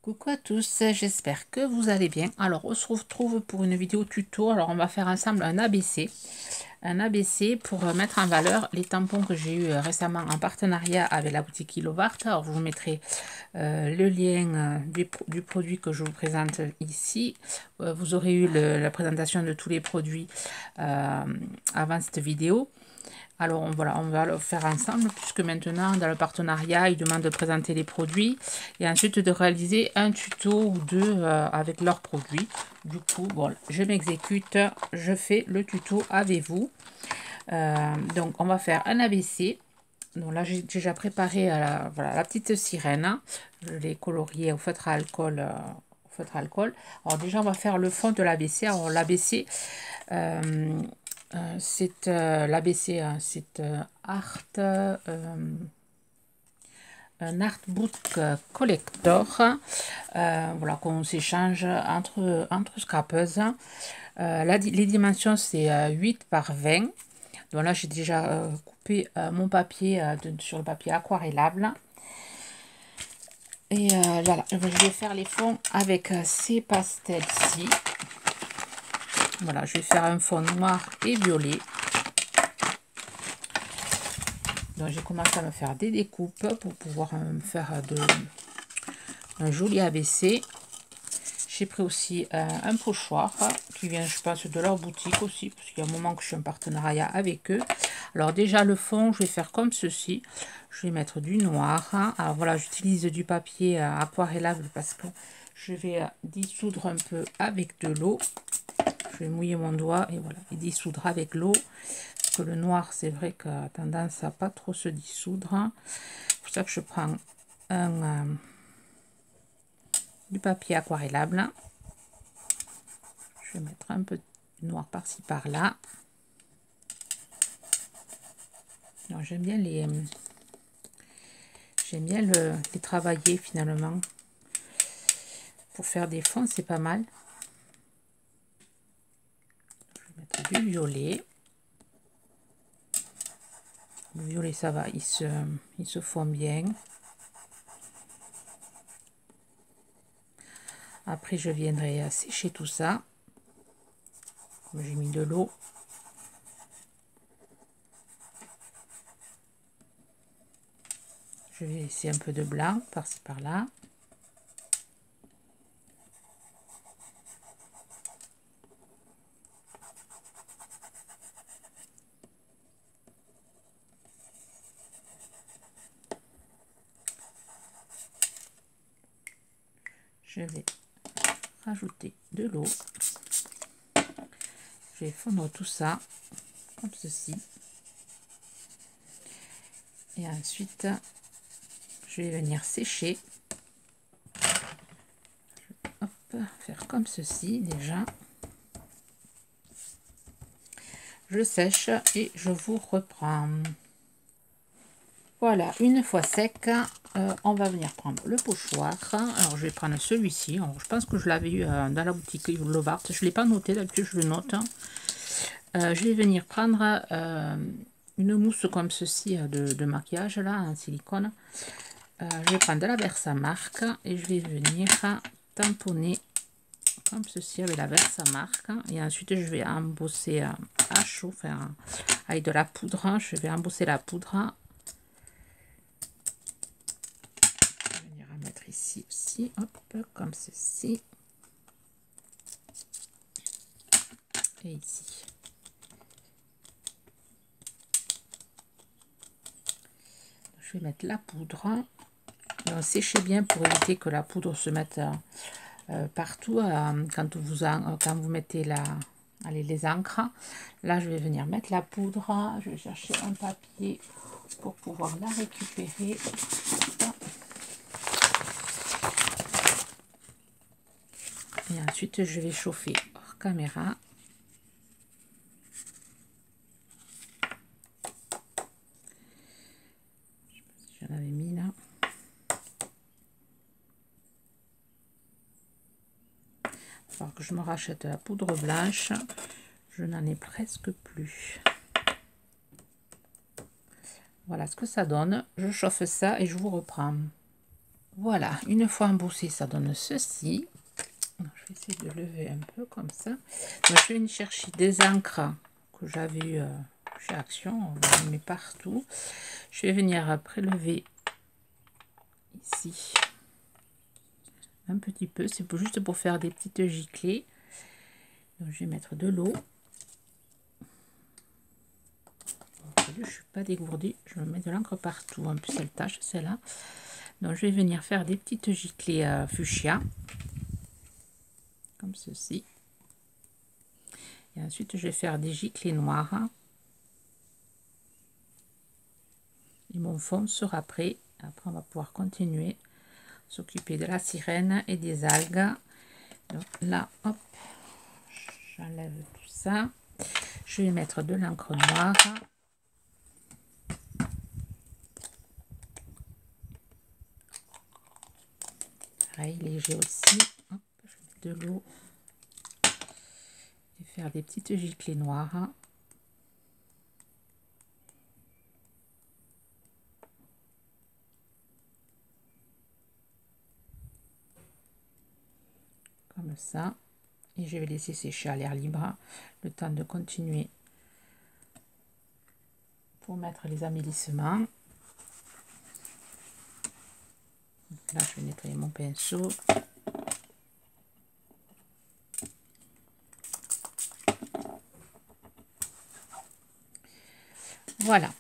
Coucou à tous, j'espère que vous allez bien. Alors on se retrouve pour une vidéo tuto. Alors on va faire ensemble un ABC. Un ABC pour mettre en valeur les tampons que j'ai eu récemment en partenariat avec la boutique Kilovart. Alors je vous mettrai le lien du produit que je vous présente ici. Vous aurez eu la présentation de tous les produits avant cette vidéo. Alors voilà, on va le faire ensemble puisque maintenant dans le partenariat, ils demandent de présenter les produits et ensuite de réaliser un tuto ou deux avec leurs produits. Du coup, bon, je m'exécute, je fais le tuto avec vous. Donc on va faire un ABC. Donc là, j'ai déjà préparé voilà, la petite sirène. Je l'ai coloriée au feutre à alcool. Alors déjà, on va faire le fond de l'ABC. Alors l'ABC, c'est l'ABC, c'est un artbook collector, voilà, qu'on s'échange entre scrapeuses. Les dimensions, c'est 8 par 20. Donc là, j'ai déjà coupé mon papier sur le papier aquarellable. Et voilà, je vais faire les fonds avec ces pastels-ci. Voilà, je vais faire un fond noir et violet. Donc j'ai commencé à me faire des découpes pour pouvoir me faire un joli ABC. J'ai pris aussi un pochoir qui vient, je pense, de leur boutique aussi, parce qu'il y a un moment que je suis en partenariat avec eux. Alors déjà le fond, je vais faire comme ceci. Je vais mettre du noir. Alors voilà, j'utilise du papier aquarellable parce que je vais dissoudre un peu avec de l'eau. Je vais mouiller mon doigt et voilà, et dissoudre avec l'eau. Parce que le noir, c'est vrai qu'il a tendance à pas trop se dissoudre. C'est pour ça que je prends du papier aquarellable. Je vais mettre un peu de noir par-ci par-là. J'aime bien les travailler finalement. Pour faire des fonds, c'est pas mal. Je vais mettre du violet. Le violet, ça va, il se fond bien. Après, je viendrai sécher tout ça. J'ai mis de l'eau. Je vais laisser un peu de blanc par-ci par-là. Je vais rajouter de l'eau. Je vais fondre tout ça comme ceci. Et ensuite, je vais venir sécher. Hop, faire comme ceci déjà. Je sèche et je vous reprends. Voilà, une fois sec, on va venir prendre le pochoir. Alors, je vais prendre celui-ci. Je pense que je l'avais eu dans la boutique Lovart. Je ne l'ai pas noté, d'habitude je le note. Je vais venir prendre une mousse comme ceci de maquillage, là, en silicone. Je vais prendre de la Versamark et je vais venir tamponner comme ceci avec la Versamark. Et ensuite, je vais embosser à chaud, enfin, avec de la poudre. Je vais embosser la poudre. Mettre ici aussi, hop, comme ceci, et ici. Je vais mettre la poudre. Donc, séchez bien pour éviter que la poudre se mette partout quand vous mettez les encres. Là, je vais venir mettre la poudre. Je vais chercher un papier pour pouvoir la récupérer. Et ensuite, je vais chauffer hors caméra. J'en avais mis là. Il va falloir que je me rachète la poudre blanche. Je n'en ai presque plus. Voilà ce que ça donne. Je chauffe ça et je vous reprends. Voilà, une fois embossé, ça donne ceci. Donc, je vais essayer de lever un peu comme ça. Donc, je vais venir chercher des encres que j'avais eu chez Action, on les met partout. Je vais venir prélever ici un petit peu, c'est juste pour faire des petites giclées. Donc, je vais mettre de l'eau. Je ne suis pas dégourdie, je me mets de l'encre partout, en plus elle tâche celle-là. Donc je vais venir faire des petites giclées fuchsia, comme ceci. Et ensuite je vais faire des giclées noires. Et mon fond sera prêt. Après on va pouvoir continuer s'occuper de la sirène et des algues. Donc là, hop, j'enlève tout ça. Je vais mettre de l'encre noire. Pareil, léger aussi. Hop, je mets de l'eau. Je vais faire des petites giclées noires. Comme ça. Et je vais laisser sécher à l'air libre le temps de continuer pour mettre les embellissements. Là, je vais nettoyer mon pinceau. Voilà.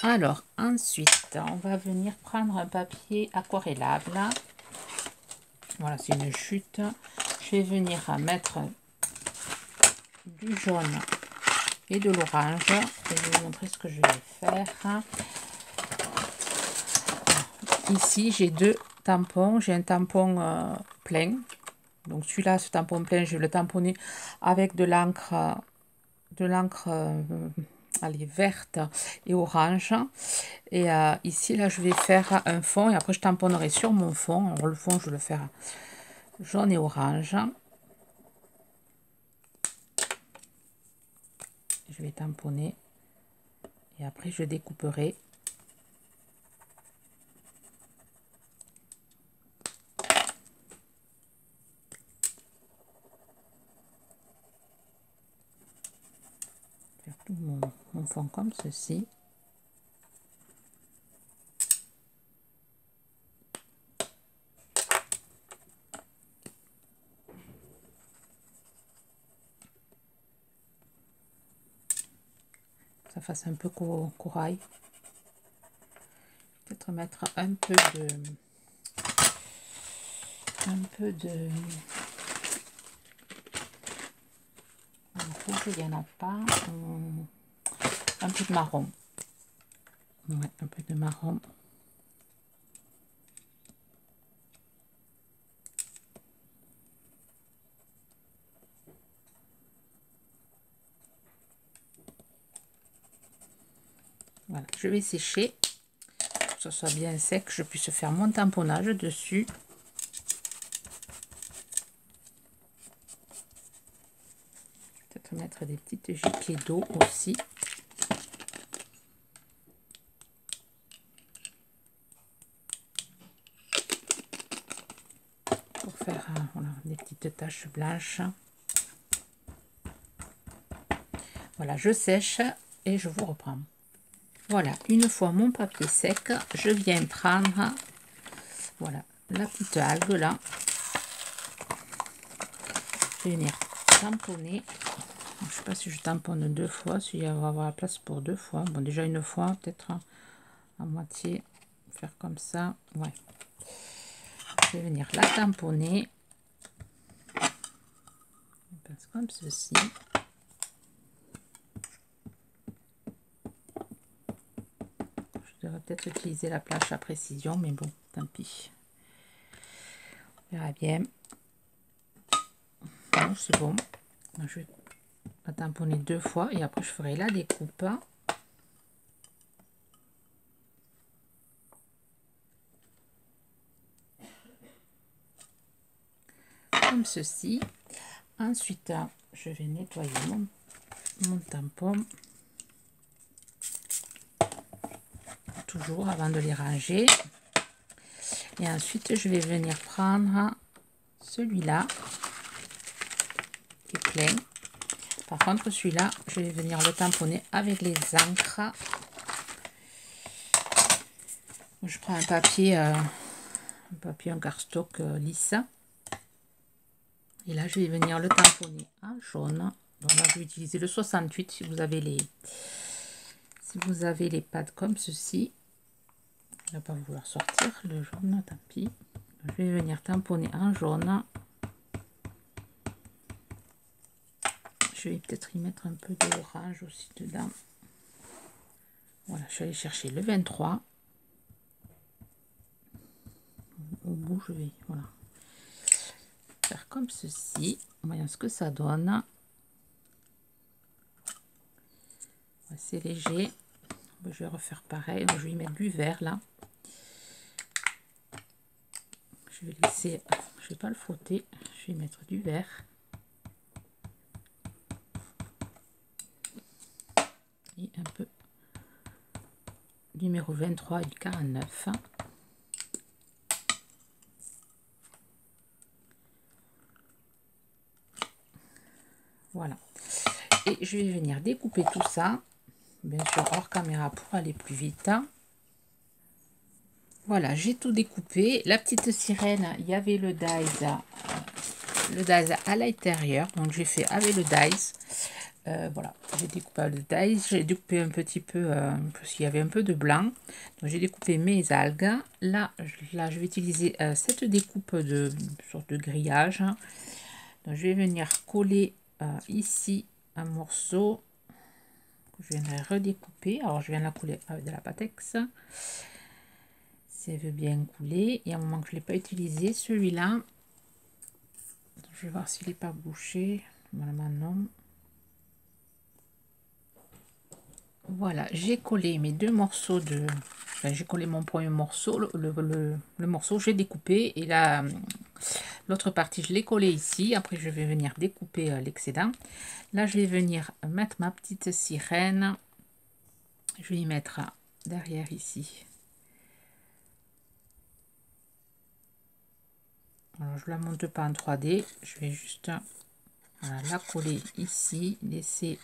Alors, ensuite, on va venir prendre un papier aquarellable. Voilà, c'est une chute. Je vais venir mettre du jaune et de l'orange. Je vais vous montrer ce que je vais faire. Ici, j'ai deux tampons. J'ai un tampon plein. Donc celui-là, ce tampon plein, je vais le tamponner avec de l'encre allez, verte et orange. Et ici, là, je vais faire un fond et après, je tamponnerai sur mon fond. Alors, le fond, je vais le faire jaune et orange. Je vais tamponner et après, je découperai. Faire tout mon fond comme ceci. Ça fasse un peu corail. Peut-être mettre un peu de rouge, il n'y en a pas. Un peu de marron. Ouais, un peu de marron. Voilà, je vais sécher, que ce soit bien sec, que je puisse faire mon tamponnage dessus. Peut-être mettre des petites giclées d'eau aussi. Pour faire voilà, des petites taches blanches. Voilà, je sèche et je vous reprends. Voilà, une fois mon papier sec, je viens prendre voilà, la petite algue là. Je vais venir tamponner. Je ne sais pas si je tamponne deux fois, s'il va y avoir la place pour deux fois. Bon, déjà une fois, peut-être à moitié. Faire comme ça. Ouais. Je vais venir la tamponner. On passe comme ceci. Je devrais peut-être utiliser la planche à précision, mais bon, tant pis. On verra bien. Bon, c'est bon. Je vais la tamponner deux fois et après je ferai la découpe. Comme ceci. Ensuite, je vais nettoyer mon tampon. Toujours avant de les ranger. Et ensuite, je vais venir prendre celui-là, qui est plein. Par contre, celui-là, je vais venir le tamponner avec les encres. Je prends un papier en cardstock lisse. Et là, je vais venir le tamponner en jaune. Donc là, je vais utiliser le 68 si vous avez les pads comme ceci. Il ne va pas vouloir sortir le jaune, tant pis. Je vais venir tamponner en jaune. Je vais peut-être y mettre un peu d'orange aussi dedans. Voilà, je suis allée chercher le 23. Au bout, je vais faire comme ceci. Voyons ce que ça donne. C'est léger. Je vais refaire pareil. Je vais y mettre du vert là. Je vais laisser, je vais pas le frotter. Je vais mettre du vert. Et un peu numéro 23 et du 49. Voilà. Et je vais venir découper tout ça, bien sûr hors caméra pour aller plus vite. Voilà, j'ai tout découpé. La petite sirène, il y avait le dies à l'intérieur, donc j'ai fait avec le dies. Voilà, j'ai découpé avec le dies. J'ai découpé un petit peu parce qu'il y avait un peu de blanc. Donc j'ai découpé mes algues. Là, je vais utiliser cette découpe de sorte de grillage. Donc je vais venir coller ici un morceau que je viendrai redécouper. Alors je viens la couler avec de la Patex si elle veut bien couler. Et à un moment que je ne l'ai pas utilisé, celui-là, je vais voir s'il n'est pas bouché. Normalement non. Voilà, j'ai collé mes deux morceaux de... Enfin, j'ai collé mon premier morceau, le morceau j'ai découpé, et là l'autre partie je l'ai collé ici. Après je vais venir découper l'excédent. Là je vais venir mettre ma petite sirène. Je vais y mettre derrière ici. Alors je la monte pas en 3D, je vais juste la coller ici, laisser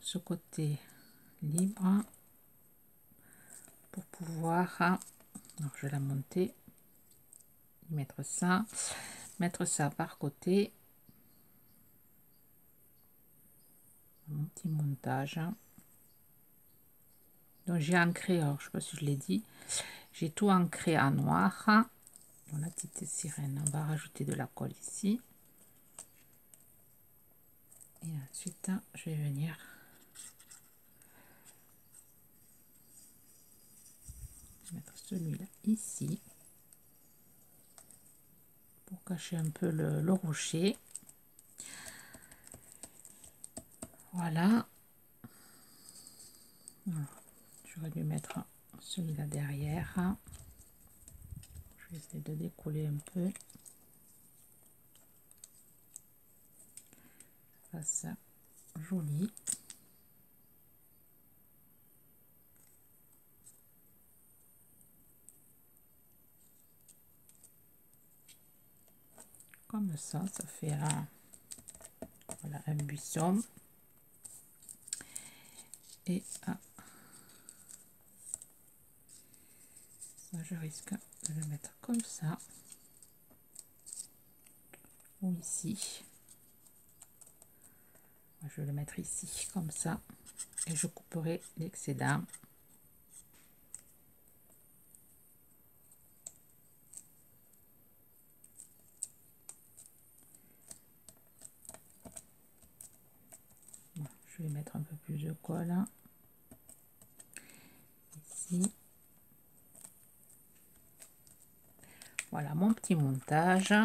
ce côté libre pour pouvoir, alors je vais la monter, mettre ça par côté, mon petit montage. Donc j'ai ancré, alors je sais pas si je l'ai dit, j'ai tout ancré en noir. Dans la petite sirène, on va rajouter de la colle ici, et ensuite je vais venir mettre celui-là ici pour cacher un peu le rocher. Voilà. J'aurais dû mettre celui-là derrière. Je vais essayer de décoller un peu. Ça joli. Comme ça fait voilà, un buisson. Et ça, je risque de le mettre comme ça. Ou ici. Je vais le mettre ici, comme ça. Et je couperai l'excédent. Je vais mettre un peu plus de colle ici. Voilà mon petit montage.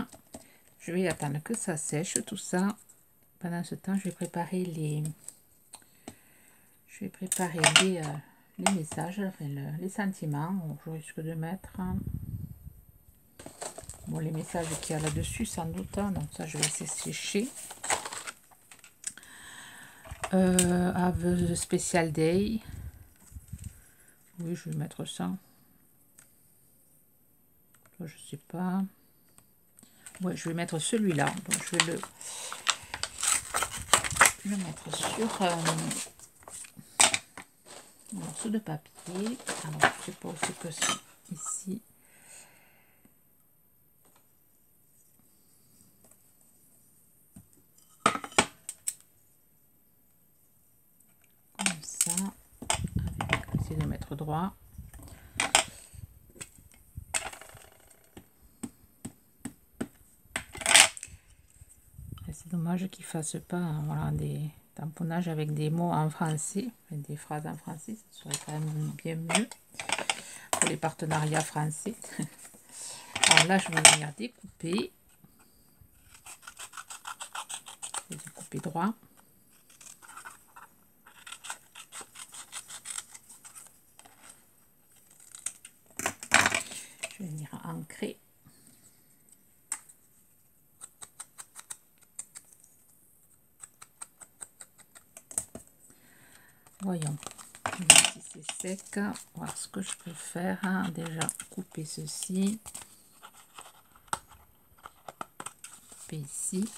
Je vais attendre que ça sèche tout ça. Pendant ce temps, je vais préparer les messages, enfin les sentiments. Donc, je risque de mettre bon, les messages qu'il y a là-dessus sans doute. Donc ça, je vais laisser sécher. Have a special day. Oui, je vais mettre ça. Je sais pas. Ouais, je vais mettre celui-là. Donc je vais le mettre sur un morceau de papier. Alors je pose que ça ici. Comme ça. Avec, essayer de mettre droit. C'est dommage qu'il ne fasse pas voilà, des tamponnages avec des mots en français, des phrases en français, ça serait quand même bien mieux pour les partenariats français. Alors là, je vais venir découper. Je vais découper droit. Je vais venir ancrer. Voyons si c'est sec, voir ce que je peux faire. Déjà couper ceci, couper ici.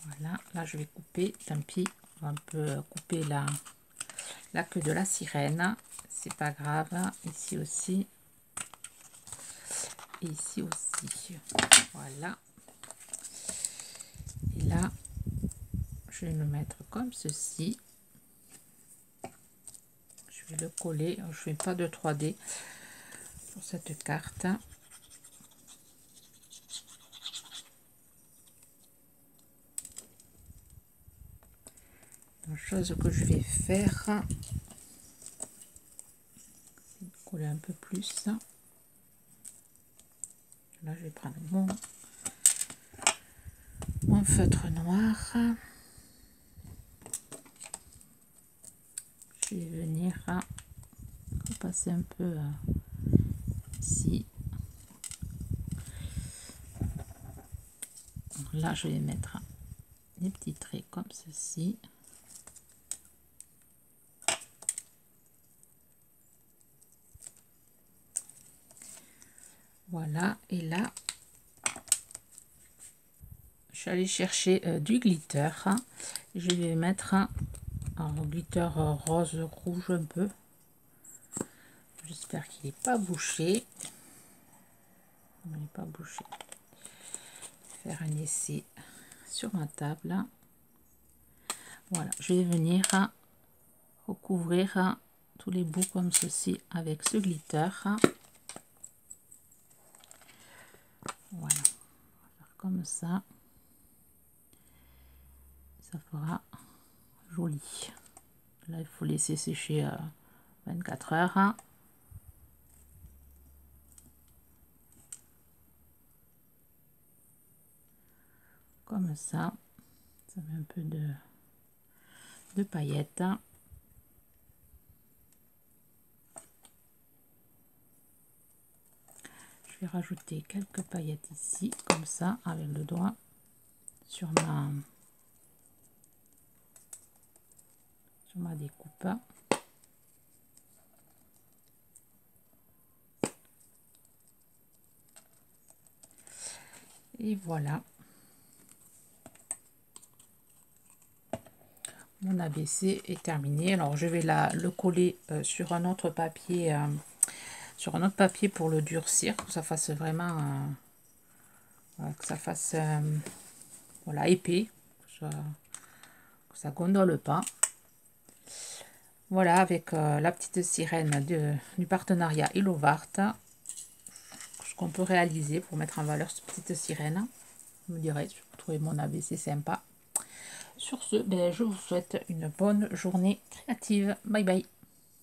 Voilà, là je vais couper, tant pis, on peut couper la queue de la sirène, c'est pas grave. Ici aussi, et ici aussi. Voilà. Et là, je vais le mettre comme ceci. Je vais le coller. Je ne fais pas de 3D pour cette carte. La chose que je vais faire, c'est de coller un peu plus. Là, je vais prendre mon feutre noir. Je vais venir passer un peu ici. Là, je vais mettre des petits traits comme ceci. Voilà, et là, je suis allée chercher du glitter. Je vais mettre un glitter rose rouge un peu. J'espère qu'il n'est pas bouché. Il n'est pas bouché. Faire un essai sur ma table. Voilà, je vais venir recouvrir tous les bouts comme ceci avec ce glitter. Voilà, on va faire comme ça. Ça fera joli. Là, il faut laisser sécher 24 heures. Comme ça met un peu de paillettes. Je vais rajouter quelques paillettes ici, comme ça, avec le doigt sur ma découpe. Et voilà. Mon ABC est terminé. Alors je vais le coller sur un autre papier, pour le durcir, que ça fasse vraiment, que ça fasse voilà, épais, que ça gondole pas. Voilà, avec la petite sirène du partenariat Ilovart, ce qu'on peut réaliser pour mettre en valeur cette petite sirène. Vous me direz si vous trouvez mon ABC sympa. Sur ce, je vous souhaite une bonne journée créative. Bye bye.